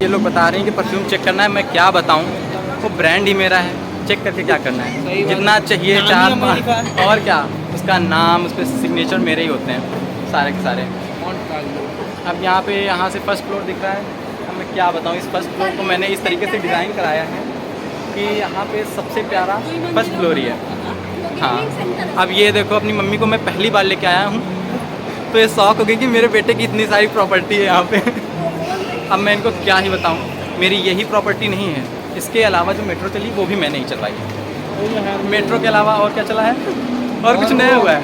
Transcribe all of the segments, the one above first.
ये लोग बता रहे हैं कि परफ्यूम चेक करना है, मैं क्या बताऊं, वो ब्रांड ही मेरा है, चेक करके क्या करना है, जितना चाहिए 4-5 और क्या, उसका नाम उस पर सिग्नेचर मेरे ही होते हैं सारे के सारे। अब यहाँ से फर्स्ट फ्लोर दिख रहा है। अब मैं क्या बताऊँ, इस फर्स्ट फ्लोर को मैंने इस तरीके से डिज़ाइन कराया है कि यहाँ पे सबसे प्यारा फर्स्ट फ्लोर ही है। हाँ, अब ये देखो, अपनी मम्मी को मैं पहली बार लेके आया हूँ तो ये शौक हो गई कि मेरे बेटे की इतनी सारी प्रॉपर्टी है यहाँ पे। अब मैं इनको क्या ही बताऊँ, मेरी यही प्रॉपर्टी नहीं है, इसके अलावा जो मेट्रो चली वो भी मैंने ही चलवाई। मेट्रो के अलावा और क्या चला है, और कुछ नया हुआ है।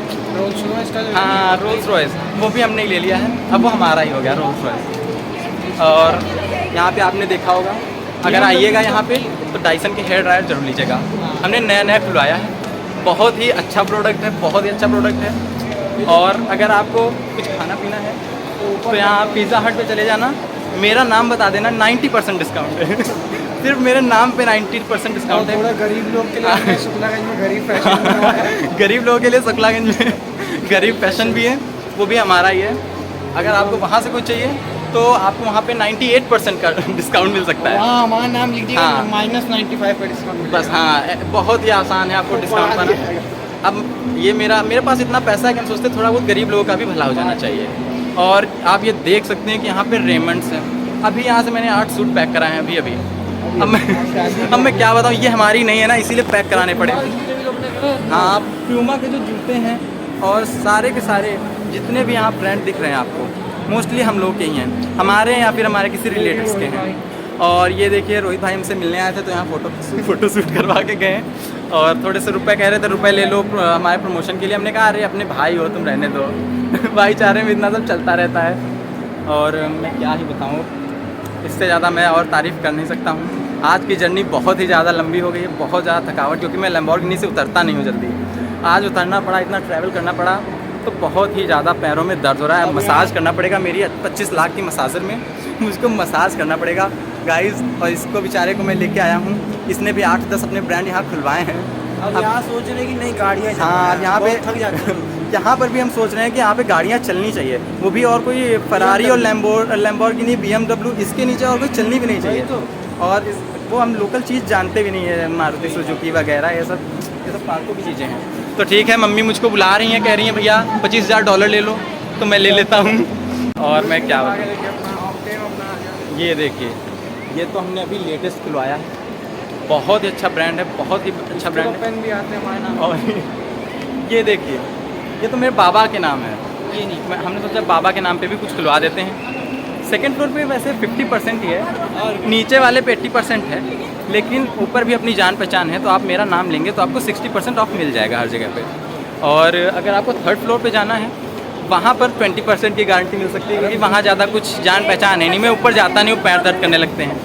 हाँ, रोल्स रॉयस, वो भी हमने ही ले लिया है, अब वो हमारा ही हो गया रोल्स रॉयस। और यहाँ पे आपने देखा होगा, अगर आइएगा यहाँ पे तो डाइसन के हेयर ड्रायर जरूर लीजिएगा। हमने नया खुलवाया है, बहुत ही अच्छा प्रोडक्ट है, बहुत ही अच्छा प्रोडक्ट है। और अगर आपको कुछ खाना पीना है तो यहाँ पिज़्ज़ा हट पे चले जाना, मेरा नाम बता देना, 90% डिस्काउंट है। सिर्फ मेरे नाम पे 90% डिस्काउंट है। गरीब लोग के लिए शुक्लागंज में गरीब फैशन गरीब लोगों के लिए शुक्लागंज में गरीब फैशन भी है, वो भी हमारा ही है। अगर आपको वहाँ से कुछ चाहिए तो आपको वहाँ पे 98% का डिस्काउंट मिल सकता है। हाँ, हमारा नाम लिख दीजिएगा, हाँ, -95 का डिस्काउंट बस। हाँ, बहुत ही आसान है आपको डिस्काउंट पाना। अब ये मेरे पास इतना पैसा है कि हम सोचते थोड़ा बहुत गरीब लोगों का भी भला हो जाना चाहिए। और आप ये देख सकते हैं कि यहाँ पे रेमंड्स हैं। अभी यहाँ से मैंने 8 सूट पैक कराए हैं अभी। अब मैं क्या बताऊँ, ये हमारी नहीं है ना, इसीलिए पैक कराने पड़े। हाँ, प्यूमा के जो जूते हैं और सारे के सारे जितने भी यहाँ ब्रांड दिख रहे हैं आपको, मोस्टली हम लोग के ही हैं, हमारे या फिर हमारे किसी रिलेटिव्स के हैं। और ये देखिए, रोहित भाई हमसे मिलने आए थे तो यहाँ फ़ोटो शूट करवा के गए, और थोड़े से रुपए कह रहे थे, रुपए ले लो हमारे प्रमोशन के लिए। हमने कहा अरे अपने भाई हो, तुम रहने दो। भाईचारे में इतना सब चलता रहता है। और मैं क्या ही बताऊँ, इससे ज़्यादा मैं और तारीफ़ कर नहीं सकता हूँ। आज की जर्नी बहुत ही ज़्यादा लंबी हो गई है, बहुत ज़्यादा थकावट, क्योंकि मैं लैम्बोर्गिनी से उतरता नहीं हूँ जल्दी। आज उतरना पड़ा, इतना ट्रैवल करना पड़ा, तो बहुत ही ज़्यादा पैरों में दर्द हो रहा है। मसाज करना पड़ेगा, मेरी 25 लाख की मसाजर में मुझको मसाज करना पड़ेगा गाइस। और इसको बेचारे को मैं लेके आया हूँ, इसने भी 8-10 अपने ब्रांड यहाँ खुलवाए हैं। अब यहाँ सोच रहे हैं कि नई गाड़ियाँ, हाँ, यहाँ पे थक जाते हैं। यहाँ पर भी हम सोच रहे हैं कि यहाँ पे गाड़ियाँ चलनी चाहिए, वो भी, और कोई फरारी और लैम्बोर्गिनी, BMW, इसके नीचे और कोई चलनी भी नहीं चाहिए। और वो हम लोकल चीज़ जानते भी नहीं है, मारुति सुजुकी वगैरह, ये सब फालतू की चीज़ें हैं। तो ठीक है, मम्मी मुझको बुला रही हैं, कह रही हैं भैया $25,000 ले लो, तो मैं ले लेता हूँ। और मैं क्या बताऊँ, ये देखिए, ये तो हमने अभी लेटेस्ट खुलवाया है, बहुत ही अच्छा ब्रांड है, बहुत ही अच्छा ब्रांड है। पेन भी आते हैं हमारे नाम। और ये देखिए, ये तो मेरे बाबा के नाम है, ये नहीं, हमने सोचा बाबा के नाम पे भी कुछ खुलवा देते हैं। सेकंड फ्लोर पे वैसे 50% ही है, और नीचे वाले पे 80% है, लेकिन ऊपर भी अपनी जान पहचान है, तो आप मेरा नाम लेंगे तो आपको 60% ऑफ मिल जाएगा हर जगह पे। और अगर आपको थर्ड फ्लोर पे जाना है, वहाँ पर 20% की गारंटी मिल सकती है, क्योंकि वहाँ ज़्यादा कुछ जान पहचान है नहीं। मैं ऊपर जाता नहीं हूँ, पैर दर्द करने लगते हैं।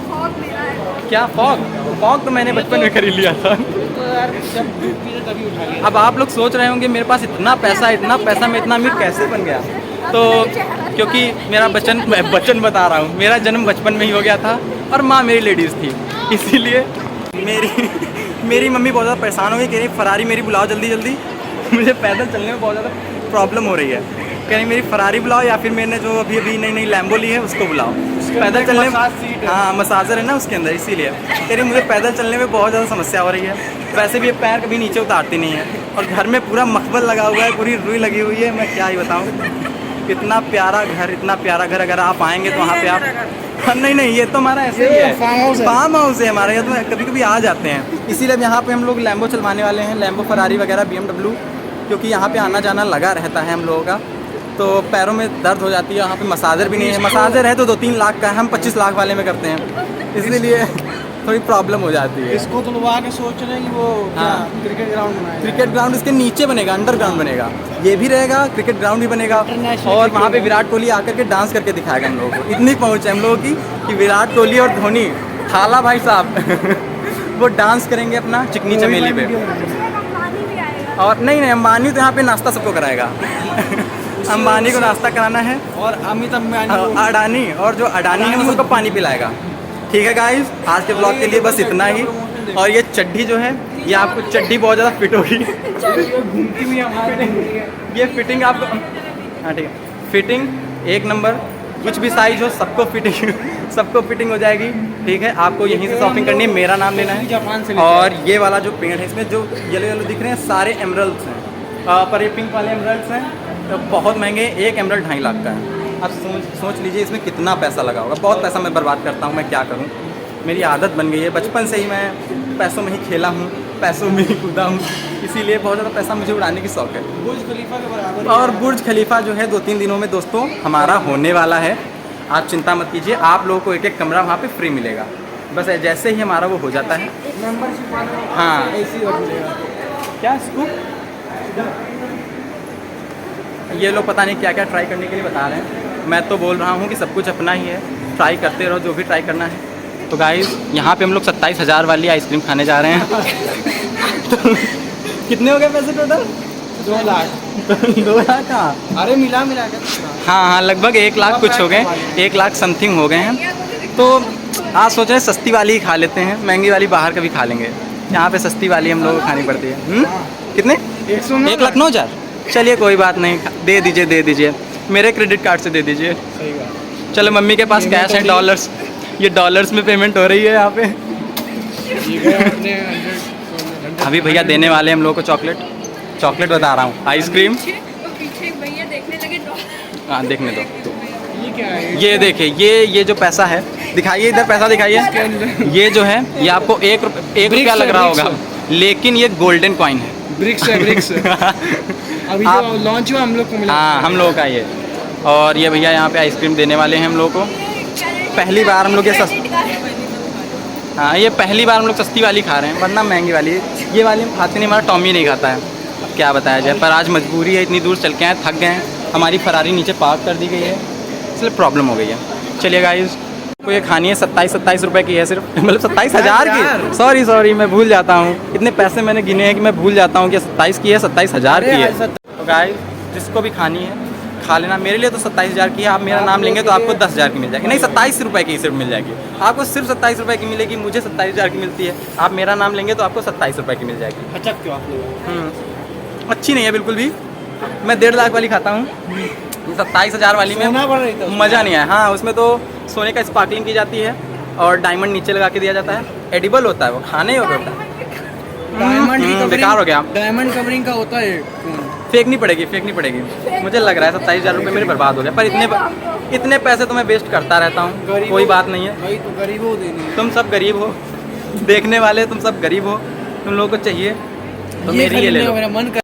क्या फॉग तो मैंने बचपन में खरीद लिया था। अब आप लोग सोच रहे होंगे मेरे पास इतना पैसा, मैं इतना अमीर कैसे बन गया। तो क्योंकि मेरा बचपन बता रहा हूँ, मेरा जन्म बचपन में ही हो गया था, और माँ मेरी लेडीज़ थी, इसीलिए मेरी मम्मी बहुत ज़्यादा परेशान हो गई, कह रही फरारी मेरी बुलाओ जल्दी, मुझे पैदल चलने में बहुत ज़्यादा प्रॉब्लम हो रही है। कह रही मेरी फरारी बुलाओ, या फिर मैंने जो अभी नई लैम्बो ली है उसको बुलाओ। पैदल चलने में, हाँ, मसाजर है ना उसके अंदर, इसीलिए कह रही मुझे पैदल चलने में बहुत ज़्यादा समस्या हो रही है। वैसे भी ये पैर कभी नीचे उतारती नहीं है, और घर में पूरा मखमल लगा हुआ है, पूरी रुई लगी हुई है, मैं क्या ही बताऊँ। इतना प्यारा घर, अगर आप आएंगे तो वहाँ पे आप, नहीं, ये तो हमारा ऐसे ही है, फार्म हाउस है हमारा, ये तो कभी आ जाते हैं। इसीलिए यहाँ पे हम लोग लैम्बो चलवाने वाले हैं, लैम्बो, फरारी वगैरह, BMW, क्योंकि यहाँ पे आना जाना लगा रहता है हम लोगों का, तो पैरों में दर्द हो जाती है। यहाँ पे मसाजर भी नहीं है, मसाजर है तो 2-3 लाख का है, हम 25 लाख वाले में करते हैं, इसलिए थोड़ी प्रॉब्लम हो जाती है। इसको तुलवा के सोच रहे हैं कि वो, हाँ, क्रिकेट ग्राउंड बनाएगा। क्रिकेट ग्राउंड इसके नीचे बनेगा, अंडरग्राउंड बनेगा, ये भी रहेगा, क्रिकेट ग्राउंड भी बनेगा, और वहाँ पे विराट कोहली आकर के डांस करके दिखाएगा हम लोगों को। इतनी पहुँच है हम लोगों की कि विराट कोहली और धोनी, थाला भाई साहब वो डांस करेंगे अपना चिकनी चमेली पे। और नहीं, अंबानी तो यहाँ पे नाश्ता सबको कराएगा। अंबानी को नाश्ता कराना है, और अमित अंबानी, अडानी, और जो अडानी है वो सबको पानी पिलाएगा। ठीक है गाइस, आज के ब्लॉग के लिए बस इतना ही। और ये चड्डी जो है, ये आपको चड्डी बहुत ज़्यादा फिट होगी, घूमती हुई हमारे, ये फिटिंग आपको, हाँ ठीक है, फिटिंग 1 नंबर, कुछ भी साइज हो सबको फिटिंग हो जाएगी। ठीक है, आपको यहीं से शॉपिंग करनी है, मेरा नाम लेना है। जापान से और ये वाला जो पेंट है, इसमें जो येलो येलो दिख रहे हैं सारे एमरल्ड्स हैं, पर ये पिंक वाले एमरल्ड्स हैं तो बहुत महंगे, एक एमरल्ड 2.5 लाख का है। अब सोच लीजिए इसमें कितना पैसा लगा होगा। बहुत पैसा मैं बर्बाद करता हूँ, मैं क्या करूँ, मेरी आदत बन गई है। बचपन से ही मैं पैसों में ही खेला हूँ, पैसों में ही कूदा हूँ, इसीलिए बहुत ज़्यादा पैसा मुझे उड़ाने की शौक है। बुर्ज खलीफा के बराबर। और बुर्ज खलीफा जो है 2-3 दिनों में दोस्तों हमारा होने वाला है। आप चिंता मत कीजिए, आप लोगों को एक कमरा वहाँ पे फ्री मिलेगा। बस जैसे ही हमारा वो हो जाता है, मेंबरशिप वाला हाँ एसी और मिलेगा। क्या स्कूप, ये लोग पता नहीं क्या क्या ट्राई करने के लिए बता रहे हैं। मैं तो बोल रहा हूँ कि सब कुछ अपना ही है, ट्राई करते रहो जो भी ट्राई करना है। तो गाइस यहाँ पे हम लोग 27,000 वाली आइसक्रीम खाने जा रहे हैं। तो कितने हो गए पैसे टोटल? 2 लाख। 2 लाख का? अरे मिला के हाँ, लगभग 1 लाख कुछ हो गए, 1 लाख समथिंग हो गए हैं। तो आज सोच रहे हैं सस्ती वाली ही खा लेते हैं, महंगी वाली बाहर कभी खा लेंगे। यहाँ पे सस्ती वाली हम लोग को खानी पड़ती है। कितने? 1,09,000। चलिए कोई बात नहीं, दे दीजिए, मेरे क्रेडिट कार्ड से दे दीजिए। सही बात। चलो, मम्मी के पास कैश है, डॉलर्स, ये डॉलर्स में पेमेंट हो रही है यहाँ पे। अभी भैया देने वाले हैं हम लोग को चॉकलेट बता रहा हूँ, आइसक्रीम। पीछे भैया देखने लगे। हाँ, देखने दो। ये क्या है? ये देखिए, ये जो पैसा है, दिखाइए इधर, पैसा दिखाइए। ये जो है ये आपको 1 रुपया लग रहा होगा, लेकिन ये गोल्डन कॉइन है। ब्रिक्स है, ब्रिक्स। अभी आप- जो लॉन्च हुआ हम लोग को मिला। हाँ, हम लोगों का ये। और ये भैया यहाँ पे आइसक्रीम देने वाले हैं हम लोगों को। पहली बार हम लोग ये हाँ, ये पहली बार हम लोग सस्ती वाली खा रहे हैं, वरना महंगी वाली ये वाली हम खाते नहीं, हमारा टॉमी नहीं खाता है। अब क्या बताया जाए, पर आज मजबूरी है, इतनी दूर चल के आए, थक गए हैं, हमारी फरारी नीचे पार्क कर दी गई है, इसलिए प्रॉब्लम हो गई है। चलिए गाइस, को ये खानी है 27 रुपए की है सिर्फ, मतलब 27,000 की। सॉरी, मैं भूल जाता हूँ, इतने पैसे मैंने गिने हैं कि मैं भूल जाता हूँ कि 27 की है, 27,000 की है। तो गाइस, जिसको भी खानी है खा लेना। मेरे लिए तो 27,000 की है, आप मेरा नाम लेंगे तो आपको 10,000 की मिल जाएगी। नहीं, 27 रुपये की सिर्फ मिल जाएगी आपको, सिर्फ 27 रुपये की मिलेगी। मुझे 27,000 की मिलती है, आप मेरा नाम लेंगे तो आपको 27 रुपये की मिल जाएगी। अच्छा, क्यों आप लोग अच्छी नहीं है बिल्कुल भी, मैं 1.5 लाख वाली खाता हूँ, 27,000 वाली में सोना पड़ रही था, मज़ा नहीं आया। हाँ, उसमें तो सोने का स्पार्कलिंग की जाती है और डायमंड नीचे लगा के दिया जाता है, एडिबल होता है वो, खाने योग्य होता है। डायमंड बेकार हो गया। डायमंड कवरिंग का होता है। फेंकनी पड़ेगी। मुझे लग रहा है 27,000 रुपये मेरे बर्बाद हो गए, पर इतने पैसे तो मैं वेस्ट करता रहता हूँ, कोई बात नहीं है। भाई, तो गरीबों देनी। तुम सब गरीब हो, देखने वाले तुम सब गरीब हो, तुम लोगों को चाहिए तो मेरी ये ले लो। मेरा मन